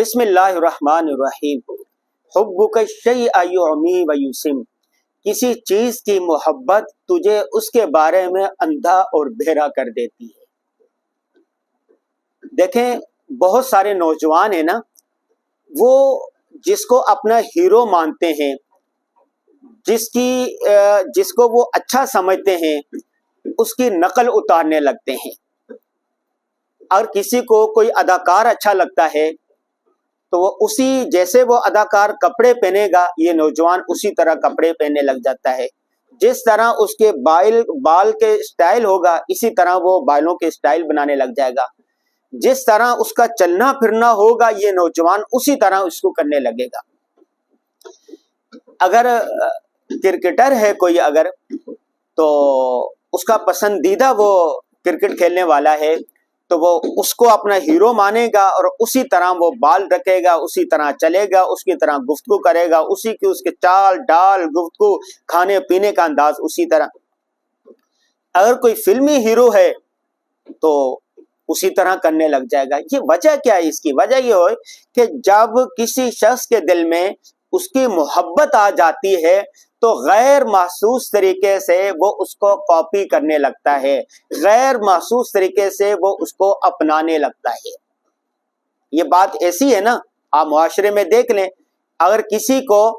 بسم اللہ الرحمن الرحیم۔ حبک الشیء یعمی و یسم، کسی چیز کی محبت تجھے اس کے بارے میں اندھا اور بہرا کر دیتی ہے۔ دیکھیں بہت سارے نوجوان ہیں نا، وہ جس کو اپنا ہیرو مانتے ہیں، جس کو وہ اچھا سمجھتے ہیں، اس کی نقل اتارنے لگتے ہیں۔ اور کسی کو کوئی اداکار اچھا لگتا ہے تو وہ اسی جیسے وہ اداکار کپڑے پہنے گا، یہ نوجوان اسی طرح کپڑے پہننے لگ جاتا ہے۔ جس طرح اس کے بال کے سٹائل ہوگا، اسی طرح وہ بالوں کے سٹائل بنانے لگ جائے گا۔ جس طرح اس کا چلنا پھرنا ہوگا، یہ نوجوان اسی طرح اس کو کرنے لگے گا۔ اگر کرکٹر ہے کوئی اگر، تو اس کا پسندیدہ وہ کرکٹ کھیلنے والا ہے تو وہ اس کو اپنا ہیرو مانے گا اور اسی طرح وہ بال رکھے گا، اسی طرح چلے گا، اس کی طرح گفتگو کرے گا، اس کے چال ڈال گفتگو، کھانے پینے کا انداز اسی طرح۔ اگر کوئی فلمی ہیرو ہے تو اسی طرح کرنے لگ جائے گا۔ یہ وجہ کیا ہے؟ اس کی وجہ یہ ہے کہ جب کسی شخص کے دل میں اس کی محبت آ جاتی ہے تو غیر محسوس طریقے سے وہ اس کو کاپی کرنے لگتا ہے، غیر محسوس طریقے سے وہ اس کو اپنانے لگتا ہے۔ یہ بات ایسی ہے نا، آپ معاشرے میں دیکھ لیں، اگر کسی کو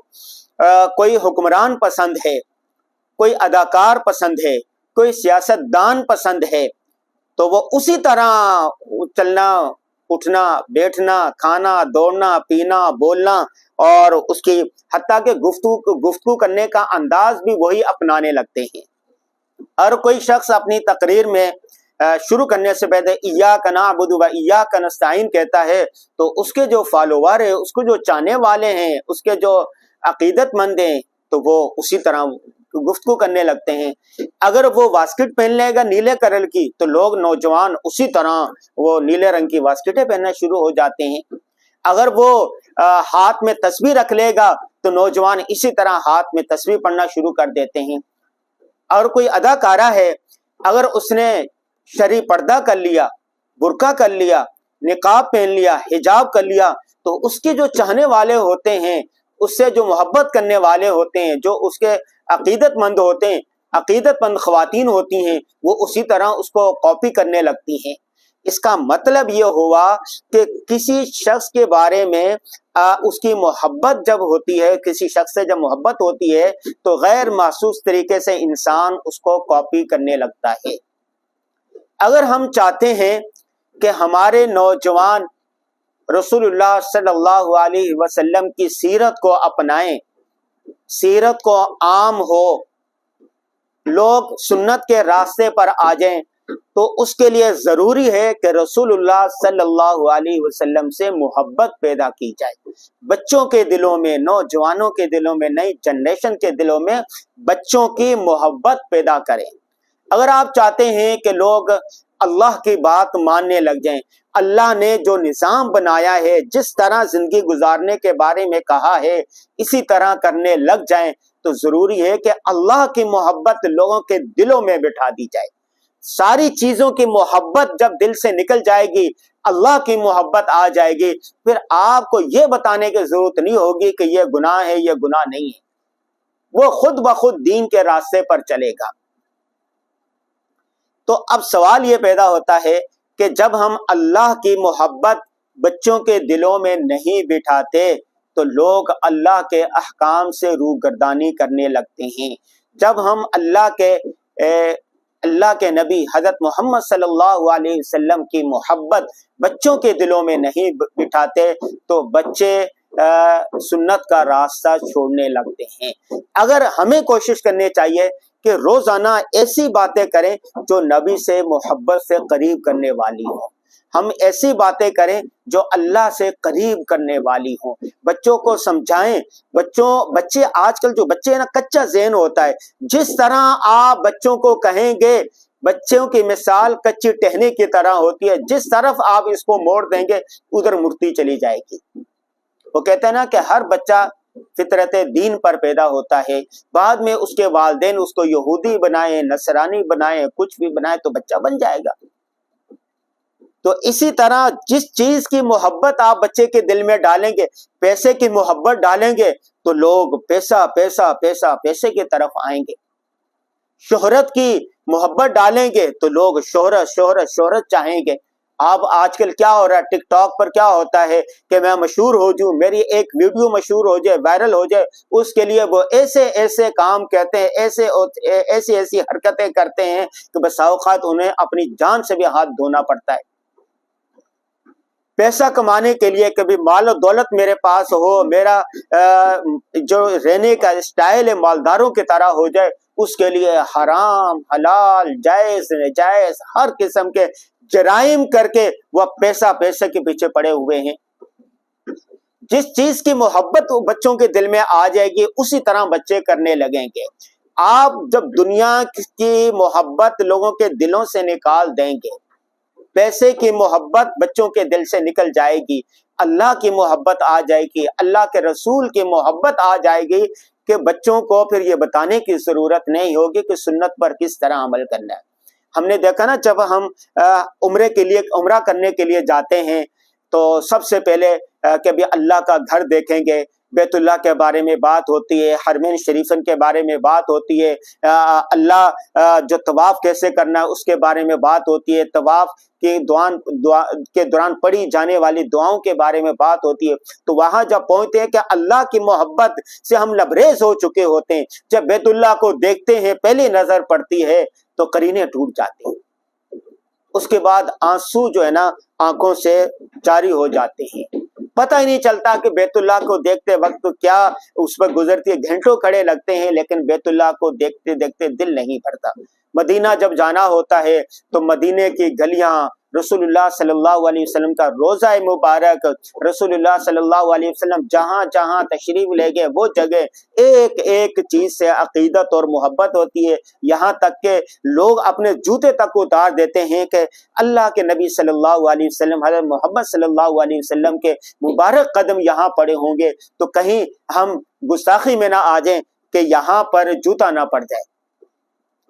کوئی حکمران پسند ہے، کوئی اداکار پسند ہے، کوئی سیاست دان پسند ہے، تو وہ اسی طرح چلنا اٹھنا بیٹھنا کھانا دوڑنا پینا بولنا اور اس کی حتیٰ کہ گفتگو کرنے کا انداز بھی وہی اپنانے لگتے ہیں۔ اور کوئی شخص اپنی تقریر میں شروع کرنے سے پہلے ایاک نعبد و ایاک نستعین کہتا ہے تو اس کے جو فالوور ہیں، اس کو جو چاہنے والے ہیں، اس کے جو عقیدت مند ہیں، تو وہ اسی طرح گفتگو کرنے لگتے ہیں۔ اگر وہ واسکٹ پہن لے گا نیلے کلر کی تو لوگ نوجوان اسی طرح وہ نیلے رنگ کی واسکٹیں پہننا شروع ہو جاتے ہیں۔ اگر وہ ہاتھ میں تسبیح رکھ لے گا تو نوجوان اسی طرح ہاتھ میں تسبیح پڑھنا شروع کر دیتے ہیں۔ اور کوئی اداکارہ ہے، اگر اس نے شرعی پردہ کر لیا، برقع کر لیا، نقاب پہن لیا، حجاب کر لیا، تو اس کے جو چاہنے والے ہوتے ہیں، اس سے جو محبت کرنے والے ہوتے ہیں، جو اس کے عقیدت مند ہوتے ہیں، عقیدت مند خواتین ہوتی ہیں، وہ اسی طرح اس کو کاپی کرنے لگتی ہیں۔ اس کا مطلب یہ ہوا کہ کسی شخص کے بارے میں اس کی محبت جب ہوتی ہے، کسی شخص سے جب محبت ہوتی ہے تو غیر محسوس طریقے سے انسان اس کو کاپی کرنے لگتا ہے۔ اگر ہم چاہتے ہیں کہ ہمارے نوجوان رسول اللہ صلی اللہ علیہ وسلم کی سیرت کو اپنائیں، سیرت کو عام ہو، لوگ سنت کے راستے پر آ جائیں، تو اس کے لیے ضروری ہے کہ رسول اللہ صلی اللہ علیہ وسلم سے محبت پیدا کی جائے۔ بچوں کے دلوں میں، نوجوانوں کے دلوں میں، نئی جنریشن کے دلوں میں بچوں کی محبت پیدا کریں۔ اگر آپ چاہتے ہیں کہ لوگ اللہ کی بات ماننے لگ جائیں، اللہ نے جو نظام بنایا ہے، جس طرح زندگی گزارنے کے بارے میں کہا ہے، اسی طرح کرنے لگ جائیں، تو ضروری ہے کہ اللہ کی محبت لوگوں کے دلوں میں بٹھا دی جائے۔ ساری چیزوں کی محبت جب دل سے نکل جائے گی، اللہ کی محبت آ جائے گی، پھر آپ کو یہ بتانے کی ضرورت نہیں ہوگی کہ یہ گناہ ہے، یہ گناہ نہیں ہے، وہ خود بخود دین کے راستے پر چلے گا۔ تو اب سوال یہ پیدا ہوتا ہے کہ جب ہم اللہ کی محبت بچوں کے دلوں میں نہیں بٹھاتے تو لوگ اللہ کے احکام سے روگردانی کرنے لگتے ہیں۔ جب ہم اللہ کے نبی حضرت محمد صلی اللہ علیہ وسلم کی محبت بچوں کے دلوں میں نہیں بٹھاتے تو بچے سنت کا راستہ چھوڑنے لگتے ہیں۔ اگر ہمیں کوشش کرنی چاہیے کہ روزانہ ایسی باتیں کریں جو نبی سے محبت سے قریب کرنے والی ہوں، ہم ایسی باتیں کریں جو اللہ سے قریب کرنے والی ہوں، بچوں کو سمجھائیں۔ بچے آج کل جو بچے نا کچا ذہن ہوتا ہے، جس طرح آپ بچوں کو کہیں گے، بچوں کی مثال کچی ٹہنی کی طرح ہوتی ہے، جس طرف آپ اس کو موڑ دیں گے ادھر مڑتی چلی جائے گی۔ وہ کہتے ہیں نا کہ ہر بچہ فطرت دین پر پیدا ہوتا ہے، بعد میں اس کے والدین اس کو یہودی بنائیں، نصرانی بنائیں، کچھ بھی بنائیں تو بچہ بن جائے گا۔ تو اسی طرح جس چیز کی محبت آپ بچے کے دل میں ڈالیں گے، پیسے کی محبت ڈالیں گے تو لوگ پیسہ پیسہ پیسہ پیسے کی طرف آئیں گے. شہرت کی محبت ڈالیں گے تو لوگ شہرت شہرت شہرت چاہیں گے. آپ آج کل کیا ہو رہا ہے، ٹک ٹاک پر کیا ہوتا ہے کہ میں مشہور ہو جاؤں، میری ایک ویڈیو مشہور ہو جائے، وائرل ہو جائے، اس کے لیے وہ ایسے ایسے کام کہتے ہیں، ایسی ایسی حرکتیں کرتے ہیں کہ بسا اوقات انہیں اپنی جان سے بھی ہاتھ دھونا پڑتا ہے. پیسہ کمانے کے لیے کبھی مال و دولت میرے پاس ہو، میرا جو رہنے کا اسٹائل ہے مالداروں کی طرح ہو جائے، اس کے لیے حرام حلال جائز ناجائز ہر قسم کے جرائم کر کے وہ پیسے کے پیچھے پڑے ہوئے ہیں. جس چیز کی محبت بچوں کے دل میں آ جائے گی اسی طرح بچے کرنے لگیں گے. آپ جب دنیا کی محبت لوگوں کے دلوں سے نکال دیں گے، پیسے کی محبت بچوں کے دل سے نکل جائے گی، اللہ کی محبت آ جائے گی، اللہ کے رسول کی محبت آ جائے گی کہ بچوں کو پھر یہ بتانے کی ضرورت نہیں ہوگی کہ سنت پر کس طرح عمل کرنا ہے. ہم نے دیکھا نا جب ہم عمرہ کرنے کے لیے جاتے ہیں تو سب سے پہلے کبھی اللہ کا گھر دیکھیں گے، بیت اللہ کے بارے میں بات ہوتی ہے، حرمین شریفن کے بارے میں بات ہوتی ہے، اللہ جو طواف کیسے کرنا ہے اس کے بارے میں بات ہوتی ہے، طواف کے دوران پڑھی جانے والی دعاؤں کے بارے میں بات ہوتی ہے. تو وہاں جب پہنچتے ہیں کہ اللہ کی محبت سے ہم لبریز ہو چکے ہوتے ہیں، جب بیت اللہ کو دیکھتے ہیں پہلی نظر پڑتی ہے تو قرینے ٹوٹ جاتے ہیں، اس کے بعد آنسو جو ہے نا آنکھوں سے جاری ہو جاتے ہیں. پتہ ہی نہیں چلتا کہ بیت اللہ کو دیکھتے وقت کیا اس پر گزرتی ہے، گھنٹوں کھڑے لگتے ہیں لیکن بیت اللہ کو دیکھتے دیکھتے دل نہیں بھرتا. مدینہ جب جانا ہوتا ہے تو مدینے کی گلیاں، رسول اللہ صلی اللہ علیہ وسلم کا روضہ مبارک، رسول اللہ صلی اللہ علیہ وسلم جہاں جہاں تشریف لے گئے وہ جگہ ایک ایک چیز سے عقیدت اور محبت ہوتی ہے. یہاں تک کہ لوگ اپنے جوتے تک اتار دیتے ہیں کہ اللہ کے نبی صلی اللہ علیہ وسلم، حضرت محمد صلی اللہ علیہ وسلم کے مبارک قدم یہاں پڑے ہوں گے تو کہیں ہم گستاخی میں نہ آ جائیں کہ یہاں پر جوتا نہ پڑ جائے.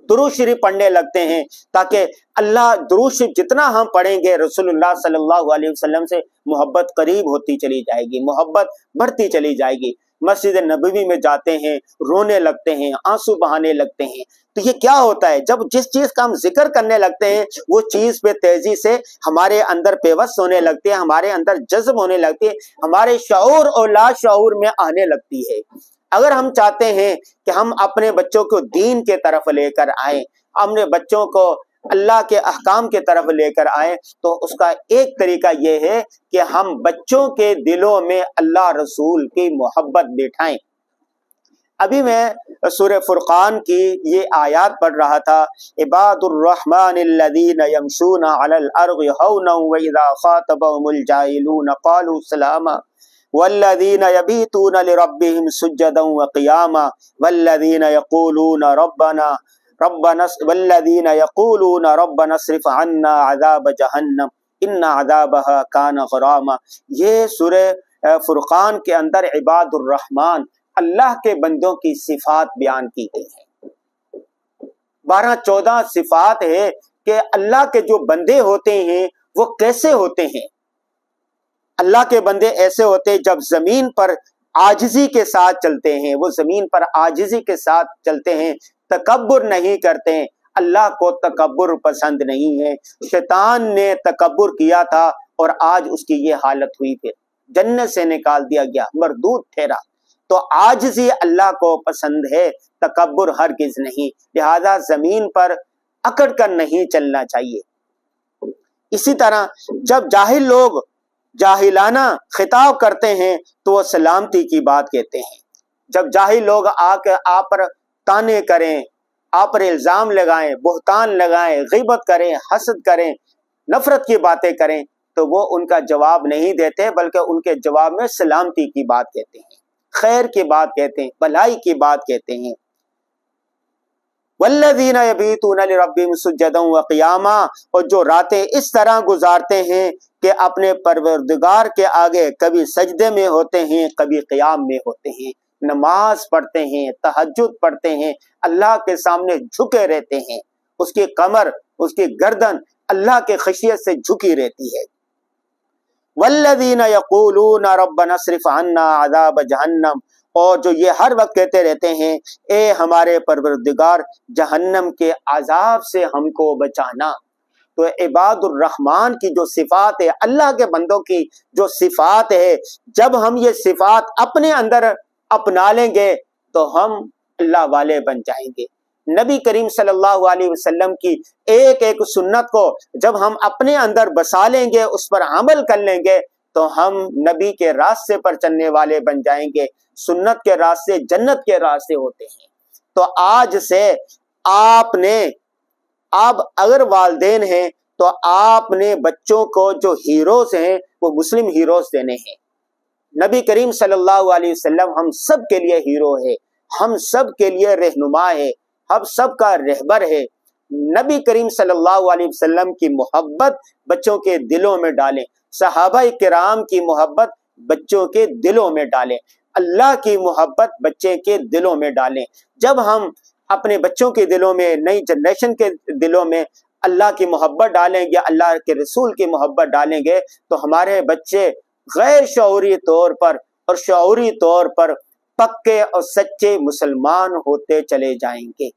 درود شریف پڑھنے لگتے ہیں تاکہ اللہ درود شریف جتنا ہم پڑھیں گے رسول اللہ صلی اللہ علیہ وسلم سے محبت قریب ہوتی چلی جائے گی، محبت بڑھتی چلی جائے گی. مسجد نبوی میں جاتے ہیں، رونے لگتے ہیں، آنسو بہانے لگتے ہیں. تو یہ کیا ہوتا ہے؟ جب جس چیز کا ہم ذکر کرنے لگتے ہیں وہ چیز پہ تیزی سے ہمارے اندر پیوست ہونے لگتی ہے، ہمارے اندر جذب ہونے لگتی ہے، ہمارے شعور اور لا شعور میں آنے لگتی ہے. اگر ہم چاہتے ہیں کہ ہم اپنے بچوں کو دین کے طرف لے کر آئیں، اپنے بچوں کو اللہ کے احکام کے طرف لے کر آئیں، تو اس کا ایک طریقہ یہ ہے کہ ہم بچوں کے دلوں میں اللہ رسول کی محبت بٹھائیں. ابھی میں سورہ فرقان کی یہ آیات پڑھ رہا تھا، عباد الرحمن الذین یمشون علی الارض ہونا واذا خاطبهم الجاہلون قالوا سلاما والذین یبیتون لربهم سجدا وقیاما والذین یقولون ربنا اصرف عنا عذاب جہنم ان عذابها کان غراما. یہ سورہ فرقان کے اندر عباد الرحمن اللہ کے بندوں کی صفات بیان کی گئی ہیں. 12-14 صفات ہے کہ اللہ کے جو بندے ہوتے ہیں وہ کیسے ہوتے ہیں. اللہ کے بندے ایسے ہوتے ہیں جب زمین پر عاجزی کے ساتھ چلتے ہیں، وہ زمین پر عاجزی کے ساتھ چلتے ہیں، تکبر نہیں کرتے ہیں. اللہ کو تکبر پسند نہیں ہے. شیطان نے تکبر کیا تھا اور آج اس کی یہ حالت ہوئی، پھر جنت سے نکال دیا گیا، مردود ٹھہرا. تو عاجزی اللہ کو پسند ہے، تکبر ہرگز نہیں. لہذا زمین پر اکڑ کر نہیں چلنا چاہیے. اسی طرح جب جاہل لوگ جاہلانہ خطاب کرتے ہیں تو وہ سلامتی کی بات کہتے ہیں. جب جاہل لوگ آ کے آپ پر تانے کریں، آپ پر الزام لگائیں، بہتان لگائیں، غیبت کریں، حسد کریں، نفرت کی باتیں کریں تو وہ ان کا جواب نہیں دیتے بلکہ ان کے جواب میں سلامتی کی بات کہتے ہیں، خیر کی بات کہتے ہیں، بھلائی کی بات کہتے ہیں. والذین یبیتون لربہم سجدا وقیاما، اور جو راتیں اس طرح گزارتے ہیں کہ اپنے پروردگار کے آگے کبھی سجدے میں ہوتے ہیں کبھی قیام میں ہوتے ہیں، نماز پڑھتے ہیں، تہجد پڑھتے ہیں، اللہ کے سامنے جھکے رہتے ہیں. اس کی کمر، اس کی گردن اللہ کے خشیت سے جھکی رہتی ہے۔ والذین یقولون ربنا اصرف عنا عذاب جہنم، اور جو یہ ہر وقت کہتے رہتے ہیں اے ہمارے پروردگار جہنم کے عذاب سے ہم کو بچانا۔ تو عباد الرحمن کی جو صفات ہے، اللہ کے بندوں کی جو صفات ہے، جب ہم یہ صفات اپنے اندر اپنا لیں گے تو ہم اللہ والے بن جائیں گے۔ نبی کریم صلی اللہ علیہ وسلم کی ایک ایک سنت کو جب ہم اپنے اندر بسا لیں گے، اس پر عمل کر لیں گے، تو ہم نبی کے راستے پر چلنے والے بن جائیں گے۔ سنت کے راستے جنت کے راستے ہوتے ہیں۔ تو آج سے آپ اگر والدین ہیں تو آپ نے بچوں کو جو ہیروز ہیں وہ مسلم ہیروز دینے ہیں۔ نبی کریم صلی اللہ علیہ وسلم ہم سب کے لیے ہیرو ہے، ہم سب کے لیے رہنما ہے، ہم سب کا رہبر ہے۔ نبی کریم صلی اللہ علیہ وسلم کی محبت بچوں کے دلوں میں ڈالیں، صحابہ کرام کی محبت بچوں کے دلوں میں ڈالیں، اللہ کی محبت بچے کے دلوں میں ڈالیں۔ جب ہم اپنے بچوں کے دلوں میں، نئی جنریشن کے دلوں میں اللہ کی محبت ڈالیں گے، اللہ کے رسول کی محبت ڈالیں گے، تو ہمارے بچے غیر شعوری طور پر اور شعوری طور پر پکے اور سچے مسلمان ہوتے چلے جائیں گے۔